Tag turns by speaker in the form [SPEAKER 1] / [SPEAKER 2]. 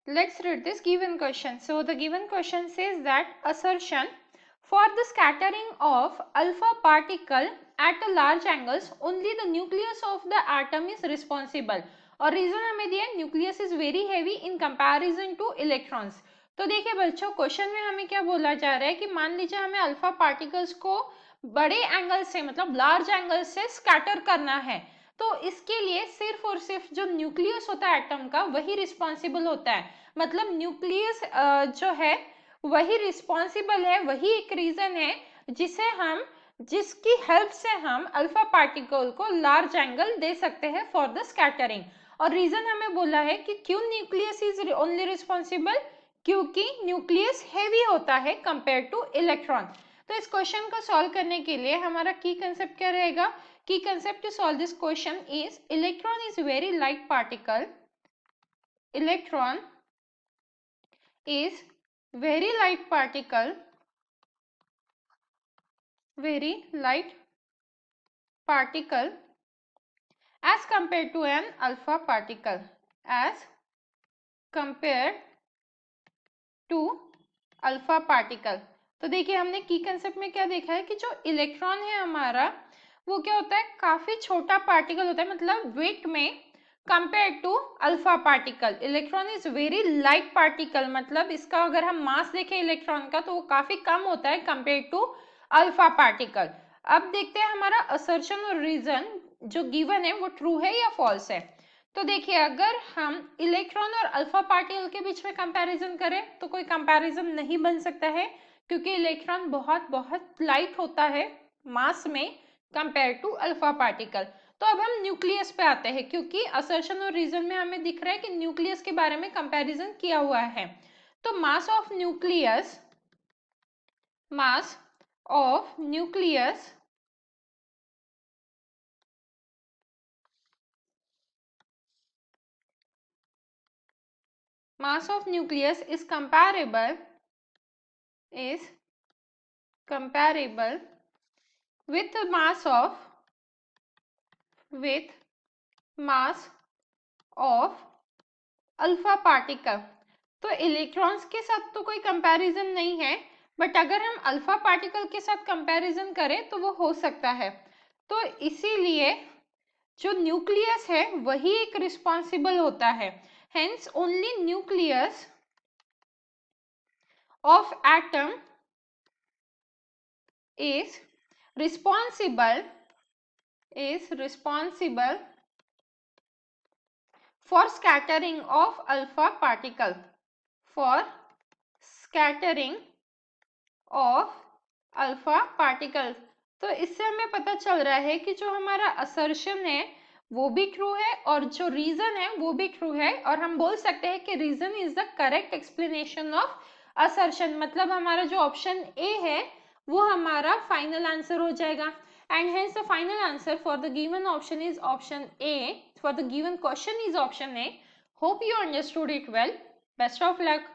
[SPEAKER 1] Let's read this given question. So the given question says that assertion for the scattering of alpha particle at a large angles only the nucleus of the atom is responsible. और reason हमें दिया nucleus is very heavy in comparison two electrons. तो देखिए बच्चों question में हमें क्या बोला जा रहा है कि मान लीजिए हमें अल्फा पार्टिकल्स को बड़े एंगल से मतलब लार्ज एंगल से स्कैटर करना है. तो इसके लिए सिर्फ और सिर्फ जो न्यूक्लियस होता है एटम का वही रिस्पॉन्सिबल होता है. मतलब न्यूक्लियस जो है वही रिस्पॉन्सिबल है, वही एक रीजन है जिसकी हेल्प से हम अल्फा पार्टिकल को लार्ज एंगल दे सकते हैं फॉर द स्कैटरिंग. और रीजन हमें बोला है कि क्यों न्यूक्लियस इज ओनली रिस्पॉन्सिबल, क्योंकि न्यूक्लियस हैवी होता है कंपेयर टू इलेक्ट्रॉन. तो इस क्वेश्चन को सॉल्व करने के लिए हमारा की कंसेप्ट क्या रहेगा? Key concept to solve this question is electron is very light particle. Electron is very light particle. Very light particle as compared to an alpha particle. As compared to alpha particle. तो देखिए हमने की concept में क्या देखा है कि जो इलेक्ट्रॉन है हमारा वो क्या होता है, काफी छोटा पार्टिकल होता है, मतलब वेट में compare to alpha particle. Electron is very light particle, मतलब इसका अगर हम मास देखें इलेक्ट्रॉन का तो वो काफी कम होता है कंपेयर टू अल्फा पार्टिकल. अब देखते हैं हमारा असर्शन और रीजन जो गिवन है वो ट्रू है या फॉल्स है. तो देखिए अगर हम इलेक्ट्रॉन और अल्फा पार्टिकल के बीच में कंपैरिजन करें तो कोई कंपैरिजन नहीं बन सकता है, क्योंकि इलेक्ट्रॉन बहुत बहुत लाइट होता है मास में कंपेयर टू अल्फा पार्टिकल. तो अब हम न्यूक्लियस पे आते हैं, क्योंकि असर्शन और रीजन में हमें दिख रहा है कि न्यूक्लियस के बारे में कंपैरिजन किया हुआ है. तो mass of nucleus mass of nucleus is comparable with mass of alpha particle. तो इलेक्ट्रॉन्स के साथ तो कोई कंपैरिजन नहीं है, बट अगर हम अल्फा पार्टिकल के साथ कंपैरिजन करें तो वो हो सकता है. तो इसीलिए जो न्यूक्लियस है वही एक रिस्पॉन्सिबल होता है. Hence only nucleus of atom is responsible for scattering of alpha particle, for scattering of alpha particles. तो इससे हमें पता चल रहा है कि जो हमारा असर्शन है वो भी ट्रू है और जो रीजन है वो भी ट्रू है, और हम बोल सकते हैं कि reason is the correct explanation of assertion. मतलब हमारा जो ऑप्शन ए है वो हमारा फाइनल आंसर हो जाएगा. And hence the final answer for the given option is option A. For the given question is option A. Hope you understood it well. Best of luck.